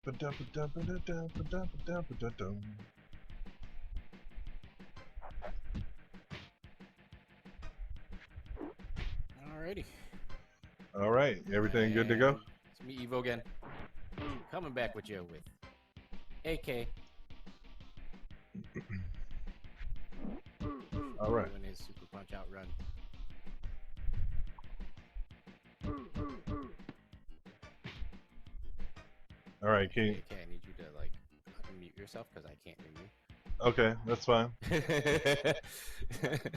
Alrighty. All right, everything good to go? It's me, Evo, again. Coming back with you with AK. All right. Doing his super punch out run. All right, King. AK, I need you to like unmute yourself because I can't hear you. Okay, that's fine.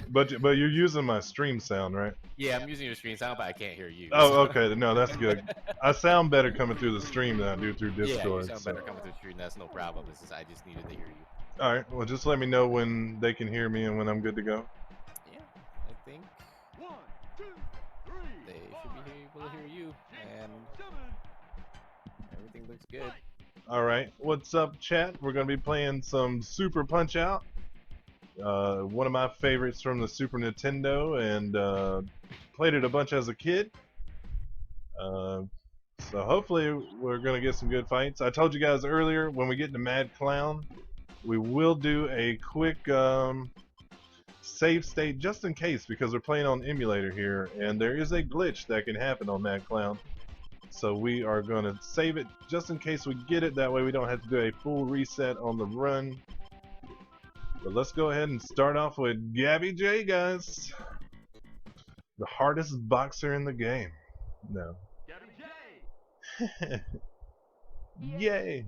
But you're using my stream sound, right? Yeah, I'm using your screen sound, but I can't hear you. Oh, okay. No, that's good. I sound better coming through the stream than I do through Discord. Yeah, you sound better coming through the screen. That's no problem. It's just I just needed to hear you. All right. Well, just let me know when they can hear me and when I'm good to go. Yeah, I think 1, 2, 3, they should be able to hear you, and everything looks good. All right. What's up, chat? We're gonna be playing some Super Punch Out. One of my favorites from the Super Nintendo, and played it a bunch as a kid. So hopefully we're gonna get some good fights. I told you guys earlier, when we get to Mad Clown, we will do a quick save state just in case, because we're playing on emulator here, and there is a glitch that can happen on Mad Clown. So we are going to save it just in case we get it. That way we don't have to do a full reset on the run. But let's go ahead and start off with Gabby J, guys. The hardest boxer in the game. No. Gabby J! Yay!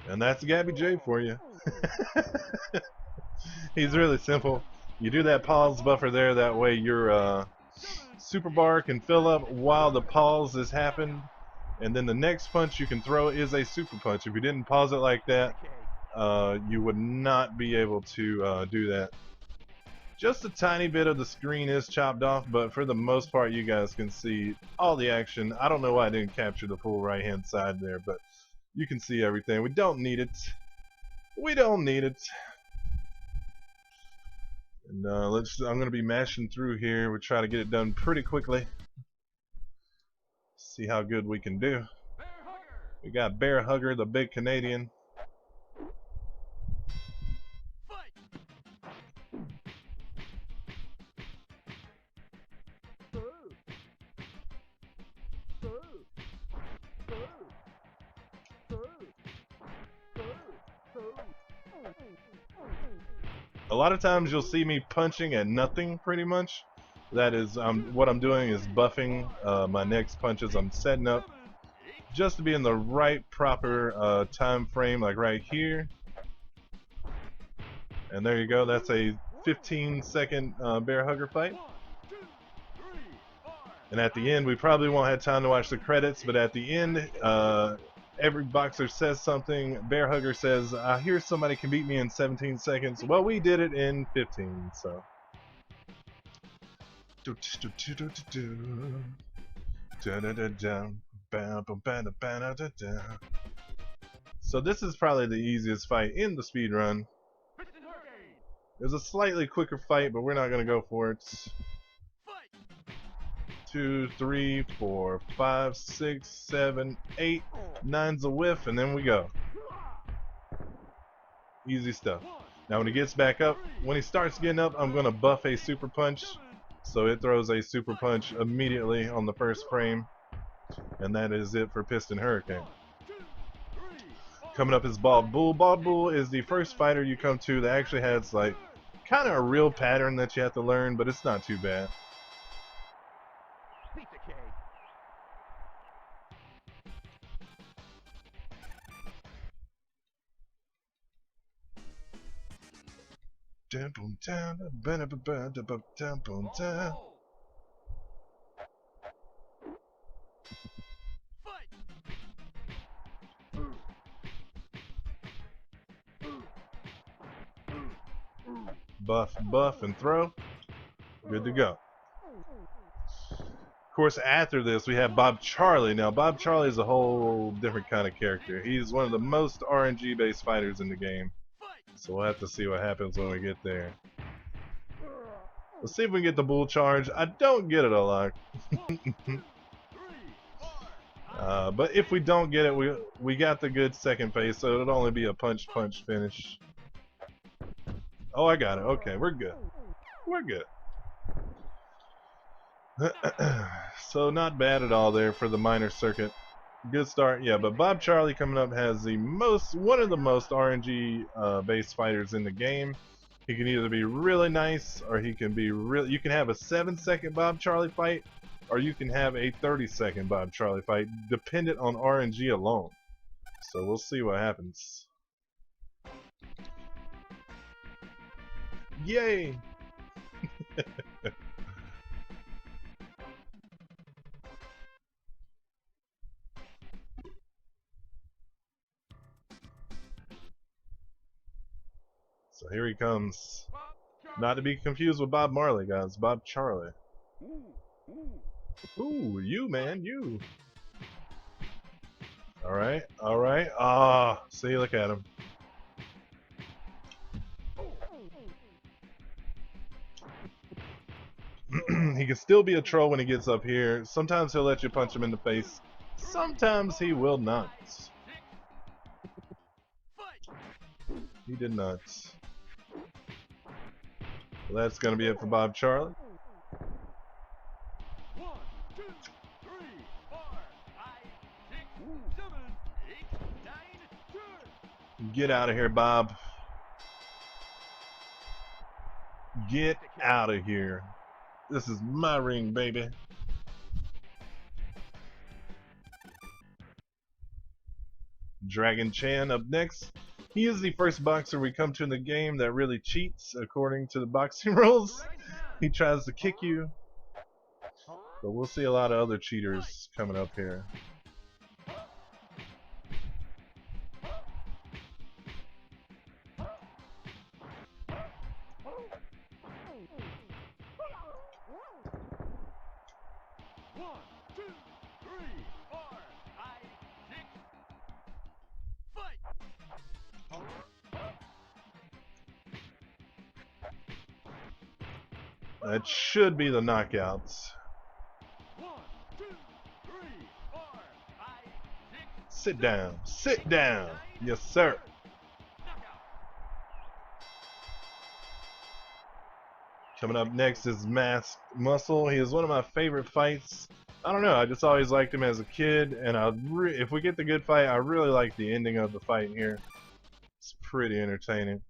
And that's Gabby J for you. He's really simple. You do that pause buffer there, that way your super bar can fill up while the pause has happened, and then the next punch you can throw is a super punch. If you didn't pause it like that, you would not be able to do that. Just a tiny bit of the screen is chopped off, but for the most part you guys can see all the action. I don't know why I didn't capture the full right hand side there, but you can see everything. We don't need it. We don't need it. And I'm going to be mashing through here. We try to get it done pretty quickly. See how good we can do. We got Bear Hugger, the big Canadian. A lot of times you'll see me punching at nothing, pretty much. That is, what I'm doing is buffing my next punches. I'm setting up just to be in the right proper time frame, like right here. And there you go. That's a 15-second Bear Hugger fight. And at the end, we probably won't have time to watch the credits, but at the end, every boxer says something. Bear Hugger says, I hear somebody can beat me in 17 seconds. Well, we did it in 15, so. So this is probably the easiest fight in the speed run. There's a slightly quicker fight, but we're not going to go for it. 2, 3, 4, 5, 6, 7, 8, 9's a whiff, and then we go. Easy stuff. Now when he gets back up, when he starts getting up, I'm going to buff a super punch, so it throws a super punch immediately on the first frame, and that is it for Piston Hurricane. Coming up is Bald Bull. Bald Bull is the first fighter you come to that actually has like kind of a real pattern that you have to learn, but it's not too bad. Buff, buff, and throw. Good to go. Of course, after this, we have Bob Charlie. Now, Bob Charlie is a whole different kind of character. He's one of the most RNG-based fighters in the game. So we'll have to see what happens when we get there. Let's see if we can get the bull charge. I don't get it a lot. But if we don't get it, we got the good second phase, so it'll only be a punch finish. Oh, I got it. Okay, we're good. We're good. So not bad at all there for the minor circuit. Good start, yeah. But Bob Charlie coming up has one of the most RNG based fighters in the game. He can either be really nice, or he can be really. You can have a 7-second Bob Charlie fight, or you can have a 30-second Bob Charlie fight, dependent on RNG alone. So we'll see what happens. Yay! So here he comes. Not to be confused with Bob Marley, guys. Bob Charlie. Ooh, you, man, you. Alright, alright. Ah, see, look at him. He can still be a troll when he gets up here. Sometimes he'll let you punch him in the face. Sometimes he will not. He did not. Well, that's going to be it for Bob Charlie. Get out of here, Bob. Get out of here. This is my ring, baby. Dragon Chan up next. He is the first boxer we come to in the game that really cheats according to the boxing rules. He tries to kick you, but we'll see a lot of other cheaters coming up here. That should be the knockouts. Sit down. Sit down. Yes, sir. Coming up next is Masked Muscle. He is one of my favorite fights. I don't know, I just always liked him as a kid, and if we get the good fight, I really like the ending of the fight here. It's pretty entertaining.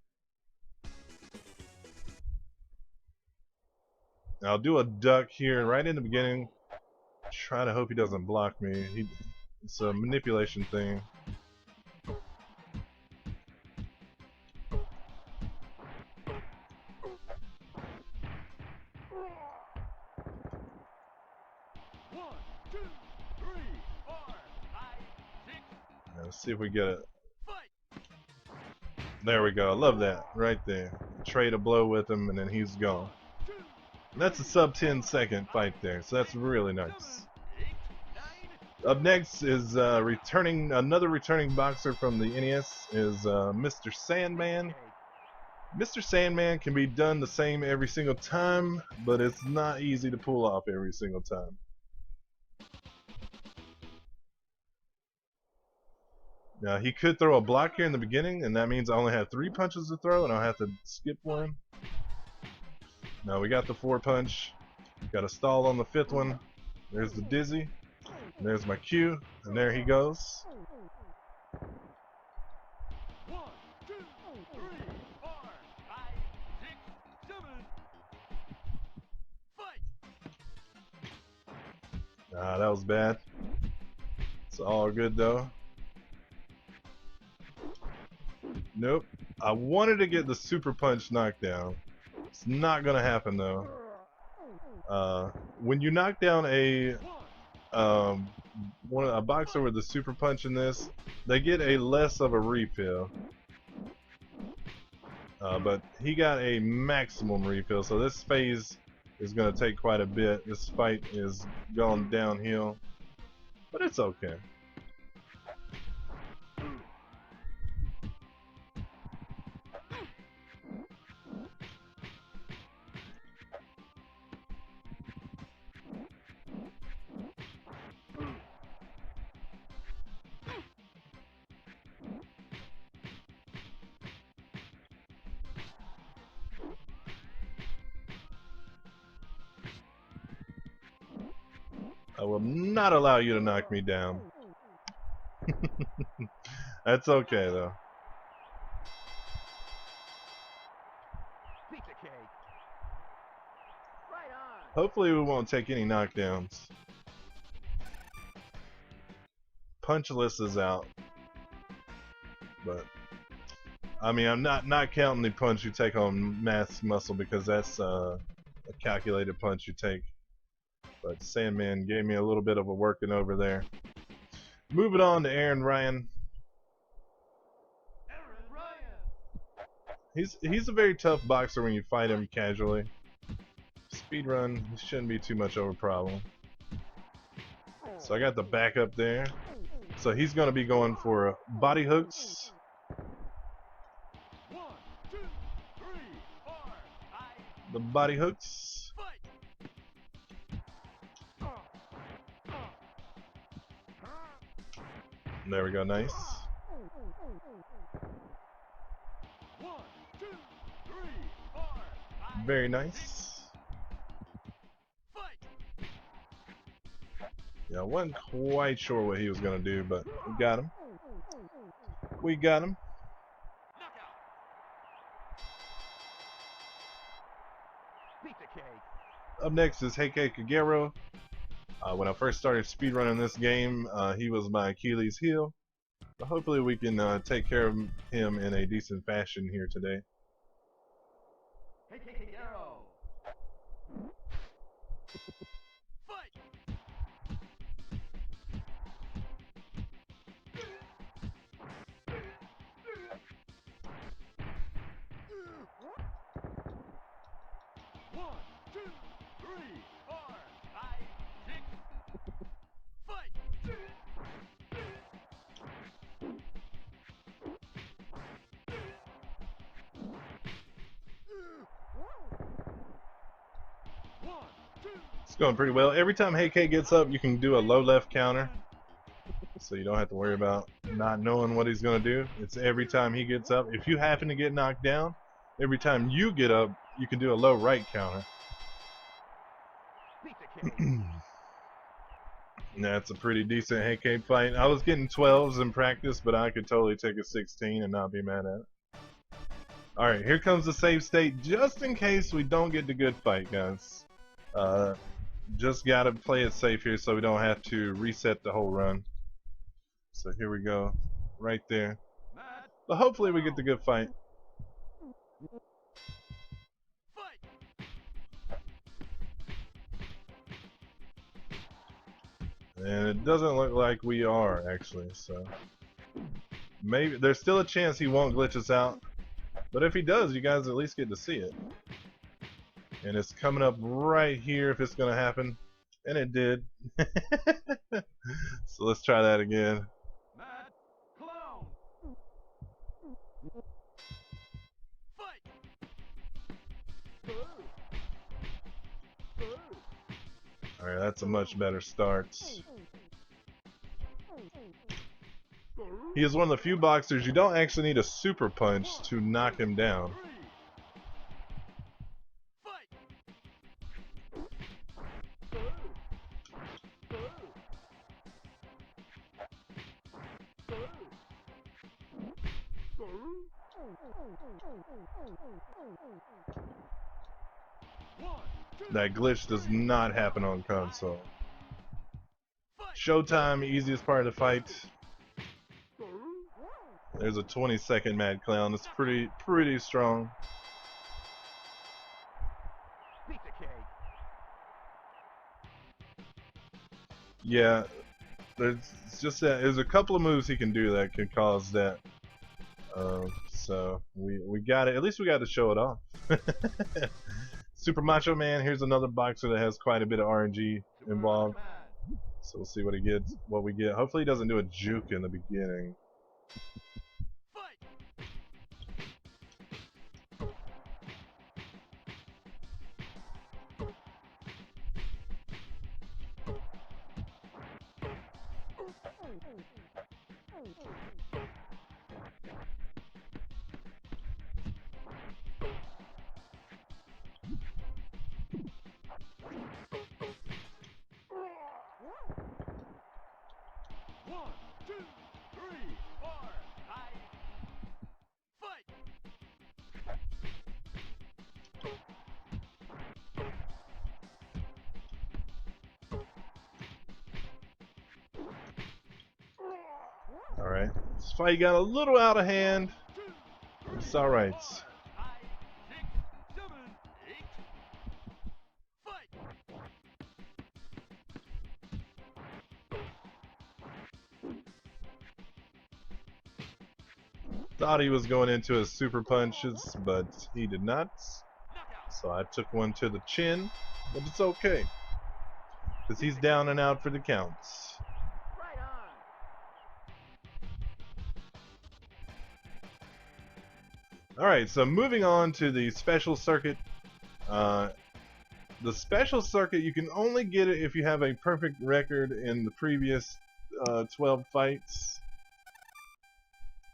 I'll do a duck here right in the beginning. Try to hope he doesn't block me. It's a manipulation thing. Let's see if we get it. There we go. I love that. Right there. Trade a blow with him, and then he's gone. And that's a sub 10-second fight there, so that's really nice. Up next is another returning boxer from the NES is Mr. Sandman. Mr. Sandman can be done the same every single time, but it's not easy to pull off every single time. Now, he could throw a block here in the beginning, and that means I only have 3 punches to throw, and I'll have to skip one. Now, we got the 4 punch. Got a stall on the 5th one. There's the dizzy. And there's my cue, and there he goes. Ah, that was bad. It's all good though. Nope. I wanted to get the super punch knockdown. It's not gonna happen though. When you knock down a boxer with the super punch in this, they get a less of a refill. But he got a maximum refill, so this phase is going to take quite a bit. This fight is going downhill, but it's okay. I will not allow you to knock me down. That's okay, though. Hopefully we won't take any knockdowns. Punchless is out. But I mean, I'm not counting the punch you take on mass muscle because that's a calculated punch you take. But Sandman gave me a little bit of a working over there. Moving on to Aaron Ryan. He's a very tough boxer when you fight him casually. Speedrun, he shouldn't be too much of a problem. So I got the backup there. So he's going to be going for body hooks. The body hooks. There we go, nice. Very nice. Yeah, I wasn't quite sure what he was going to do, but we got him. We got him. Up next is Heike Kagero. When I first started speedrunning this game, he was my Achilles heel. But hopefully we can take care of him in a decent fashion here today. It's going pretty well. Every time Heike gets up, you can do a low left counter. So you don't have to worry about not knowing what he's going to do. It's every time he gets up. If you happen to get knocked down, every time you get up, you can do a low right counter. That's a pretty decent Heike fight. I was getting 12s in practice, but I could totally take a 16 and not be mad at it. Alright, here comes the save state, just in case we don't get the good fight, guys. Just gotta play it safe here so we don't have to reset the whole run. So here we go, right there. But hopefully we get the good fight. And it doesn't look like we are, actually, so maybe there's still a chance he won't glitch us out. But if he does, you guys at least get to see it. And it's coming up right here if it's gonna happen. And it did. So let's try that again. Alright, that's a much better start. He is one of the few boxers you don't actually need a super punch to knock him down. That glitch does not happen on console. Showtime, easiest part of the fight. There's a 20-second Mad Clown. It's pretty strong. Yeah, there's a couple of moves he can do that could cause that. So we got it. At least we got to show it off. Super Macho Man. Here's another boxer that has quite a bit of RNG involved. So we'll see what he gets. What we get. Hopefully he doesn't do a juke in the beginning. This fight got a little out of hand. It's alright. Thought he was going into his super punches, but he did not. So I took one to the chin, but it's okay. Because he's down and out for the counts. Alright, so moving on to the special circuit. The special circuit, you can only get it if you have a perfect record in the previous 12 fights.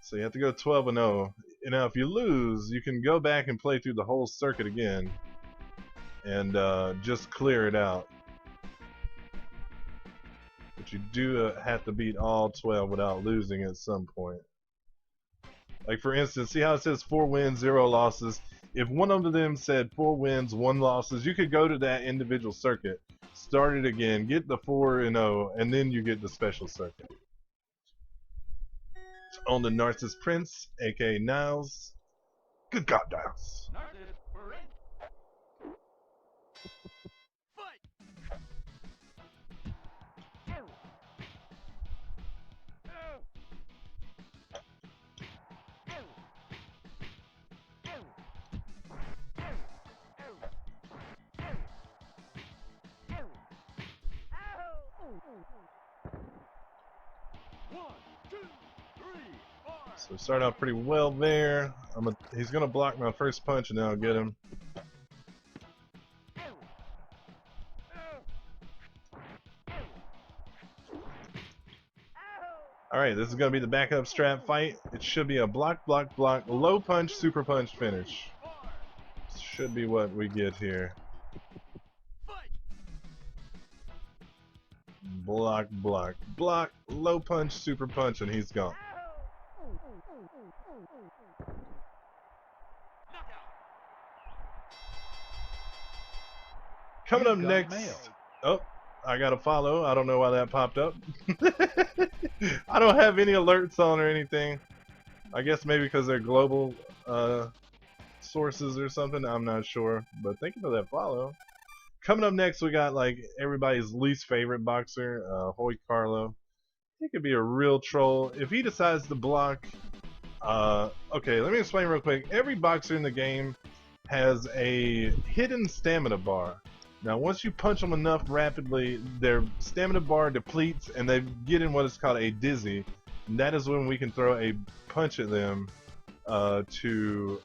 So you have to go 12-0. And now if you lose, you can go back and play through the whole circuit again and just clear it out. But you do have to beat all 12 without losing at some point. Like for instance, see how it says 4 wins, 0 losses? If one of them said 4 wins, 1 losses, you could go to that individual circuit, start it again, get the 4-0, and then you get the special circuit. On the Narcissus Prince, aka Niles. Good God, Niles. So start out pretty well there. He's gonna block my first punch and then I'll get him. Alright, this is gonna be the backup strap fight. It should be a block, block, block, low punch, super punch finish. Should be what we get here. Block, block, block, low punch, super punch, and he's gone. Coming up next. Oh, I got a follow. I don't know why that popped up. I don't have any alerts on or anything. I guess maybe because they're global sources or something. I'm not sure. But thank you for that follow. Coming up next, we got like everybody's least favorite boxer, Hoy Carlo. He could be a real troll if he decides to block. Okay, let me explain real quick. Every boxer in the game has a hidden stamina bar. Now, once you punch them enough rapidly, their stamina bar depletes and they get in what is called a dizzy. And that is when we can throw a punch at them to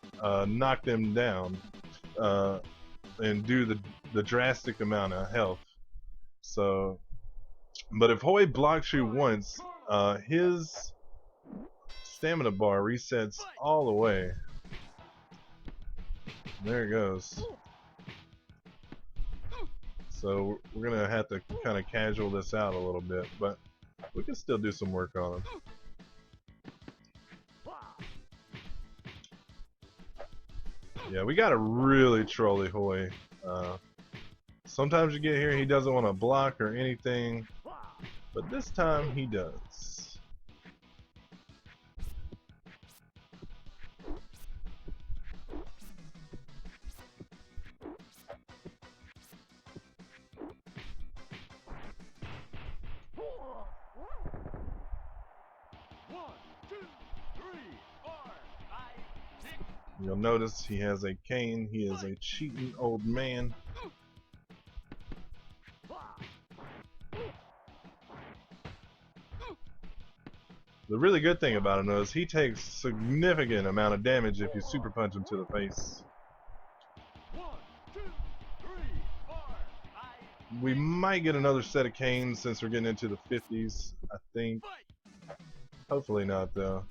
knock them down and do the drastic amount of health. So, but if Hoy blocks you once, his stamina bar resets all the way. There it goes. So we're gonna have to kind of casual this out a little bit, but we can still do some work on him. Yeah, we got a really trolly Hoy. Sometimes you get here, he doesn't want to block or anything, but this time he does. You'll notice he has a cane. He is a cheating old man. The really good thing about him though is he takes significant amount of damage if you super punch him to the face. We might get another set of canes since we're getting into the 50s, I think. Hopefully not though.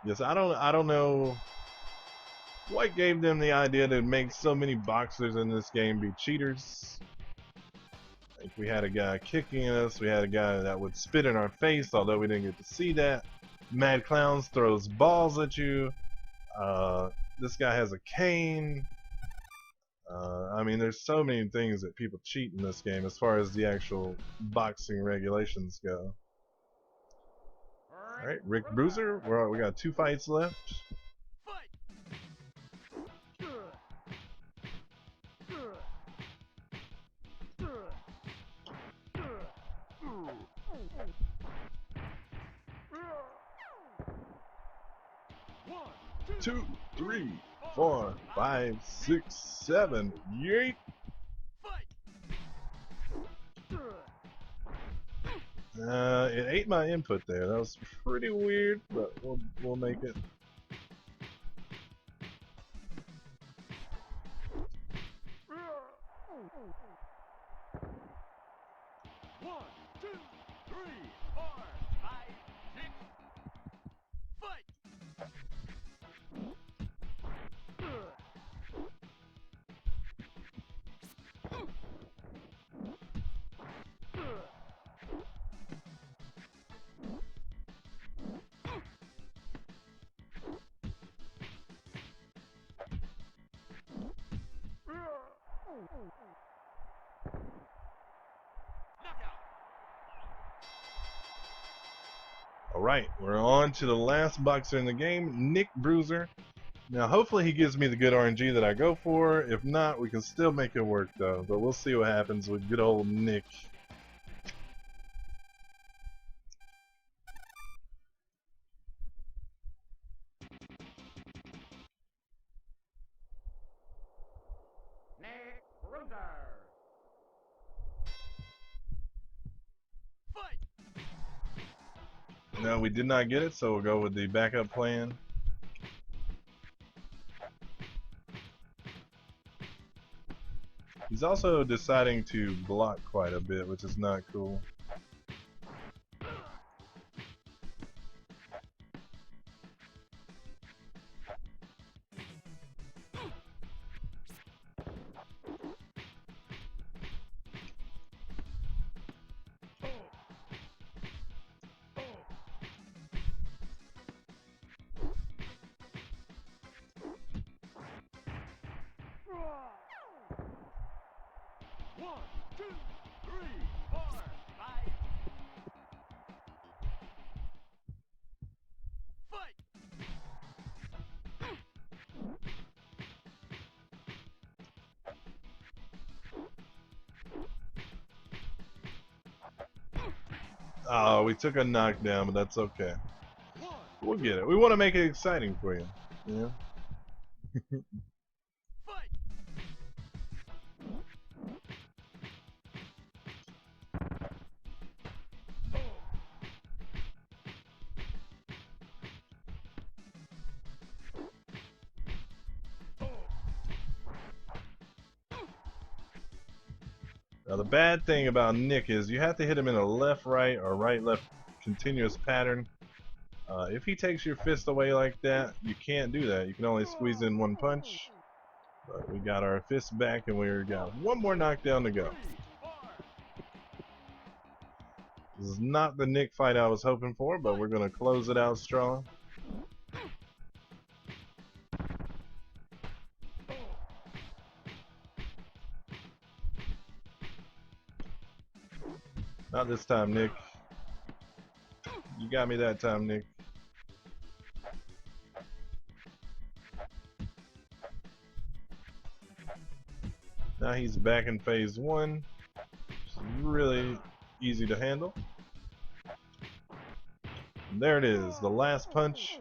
Yes, I don't know what gave them the idea to make so many boxers in this game be cheaters. Like we had a guy kicking us, we had a guy that would spit in our face, although we didn't get to see that. Mad Clowns throws balls at you. This guy has a cane. I mean, there's so many things that people cheat in this game as far as the actual boxing regulations go. Alright, Rick Bruiser, we got 2 fights left. Two, 3, 4, 5, 6, 7, yeet! It ate my input there. That was pretty weird, but we'll make it. Alright, we're on to the last boxer in the game, Nick Bruiser. Now, hopefully he gives me the good RNG that I go for. If not, we can still make it work, though. But we'll see what happens with good old Nick. Nick Bruiser. No, we did not get it, so we'll go with the backup plan. He's also deciding to block quite a bit, which is not cool. Oh, we took a knockdown, but that's okay. We'll get it. We want to make it exciting for you. Yeah. Now the bad thing about Nick is you have to hit him in a left-right or right-left continuous pattern. If he takes your fist away like that, you can't do that. You can only squeeze in one punch. But we got our fist back and we got one more knockdown to go. This is not the Nick fight I was hoping for, but we're going to close it out strong. Not this time, Nick. You got me that time, Nick. Now he's back in phase 1. It's really easy to handle. And there it is, the last punch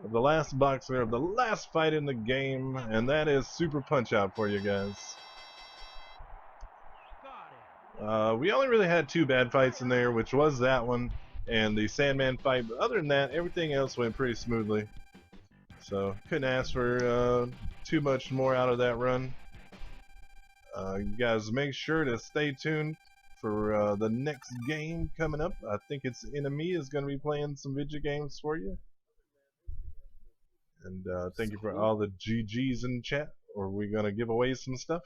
of the last boxer of the last fight in the game, and that is Super Punch-Out for you guys. We only really had 2 bad fights in there, which was that one and the Sandman fight, but other than that, everything else went pretty smoothly. So, couldn't ask for too much more out of that run. You guys make sure to stay tuned for the next game coming up. I think it's Enemy is going to be playing some video games for you. And thank you for all the GGs in chat. Or are we going to give away some stuff?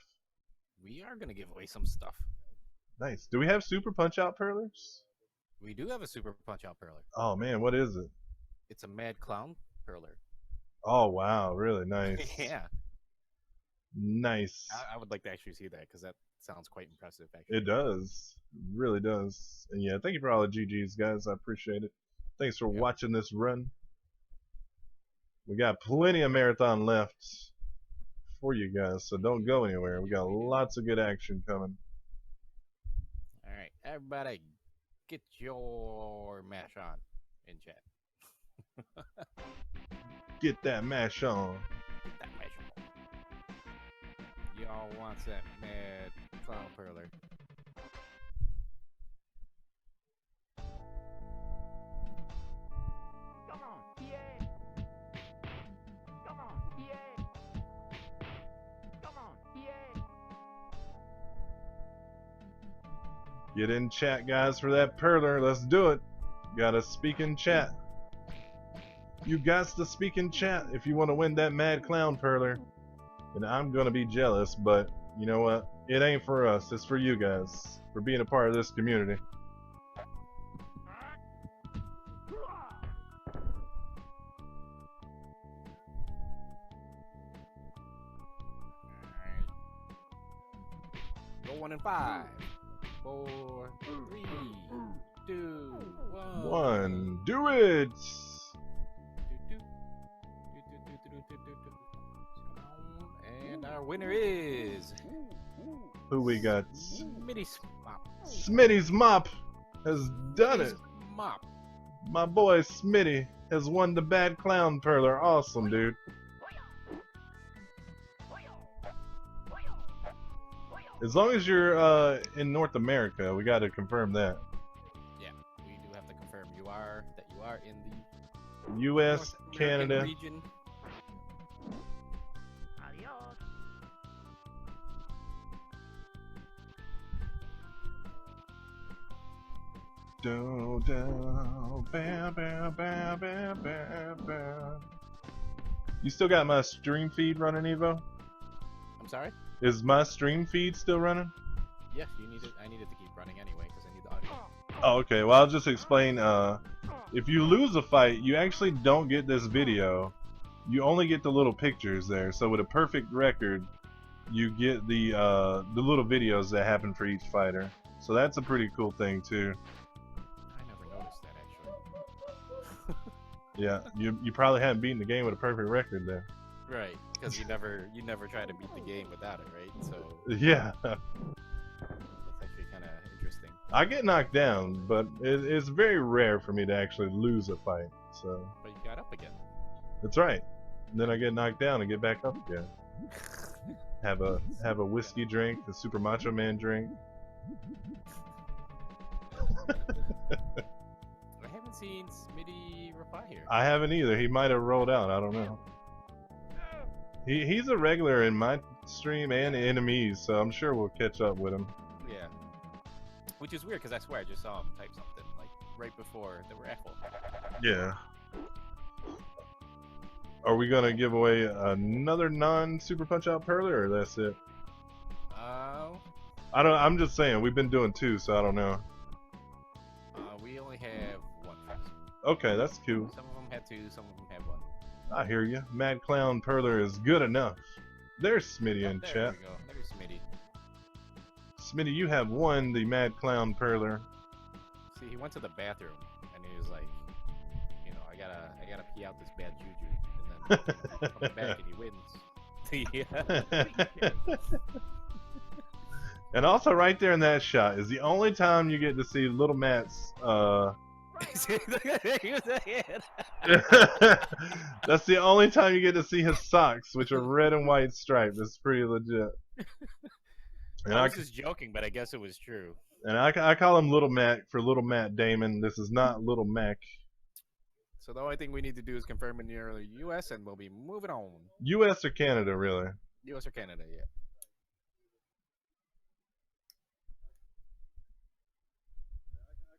We are going to give away some stuff. Nice. Do we have Super Punch-Out Perlers? We do have a Super Punch-Out Perler. Oh man, what is it? It's a Mad Clown Perler. Oh wow, really nice. Yeah. Nice. I would like to actually see that because that sounds quite impressive. Actually, It does. It really does. And yeah, thank you for all the GGs, guys. I appreciate it. Thanks for watching this run. We got plenty of marathon left for you guys, so don't go anywhere. We got lots of good action coming. All right, everybody, get your mash on in chat. Get that mash on. Get that mash on. Y'all wants that mad clown perler. Come on, yeah. Come on, yeah. Come on, yeah. Get in chat, guys, for that perler. Let's do it. Gotta speak in chat. You got to speak in chat if you want to win that mad clown perler. And I'm gonna be jealous, but you know what? It ain't for us. It's for you guys, for being a part of this community. Going in 5, 4, 3, 2, 1. One. Do it! And our winner is Who we got? Smitty's Mop. Smitty's Mop has done it. Mop. My boy Smitty has won the bad clown perler. Awesome, dude. As long as you're in North America, we got to confirm that. Yeah, we do have to confirm you are in the U.S., North American Canada. region. Adios. Do, do, bam, bam, bam, bam, bam, bam. You still got my stream feed running, Evo? I'm sorry? Is my stream feed still running? Yes, I need it to keep running anyway because I need the audio. Oh, okay. Well, I'll just explain. If you lose a fight, you actually don't get this video. You only get the little pictures there. So with a perfect record, you get the little videos that happen for each fighter. So that's a pretty cool thing too. I never noticed that actually. Yeah, you probably haven't beaten the game with a perfect record there. Right, because you never try to beat the game without it, right? So Yeah. that's actually kind of interesting. I get knocked down, but it's very rare for me to actually lose a fight. So But you got up again. that's right. And then I get knocked down and get back up again. Have a whiskey drink, the Super Macho Man drink. I haven't seen Smitty reply here. I haven't either. He might have rolled out. I don't know. He's a regular in my stream and enemies, so I'm sure we'll catch up with him. Yeah. Which is weird because I swear I just saw him type something like right before the raffle. Yeah. Are we gonna give away another non-Super Punch Out Perler, or that's it? I don't. I'm just saying we've been doing two, so I don't know. We only have one. Okay, that's cool. Some of them had two, some of them had one. I hear you. Mad Clown Perler is good enough. There's Smitty in There chat. we go. There's Smitty. Smitty, you have won the Mad Clown Perler. See, he went to the bathroom and he was like, you know, I gotta pee out this bad juju, and then he comes back and he wins. Yeah. And also, right there in that shot is the only time you get to see Little Matt's. That's the only time you get to see his socks, which are red and white striped. It's pretty legit. And I was just joking, but I guess it was true. And I call him Little Mac for Little Matt Damon. This is not Little Mac. So the only thing we need to do is confirm in the U.S. and we'll be moving on. U.S. or Canada, really? U.S. or Canada, yeah.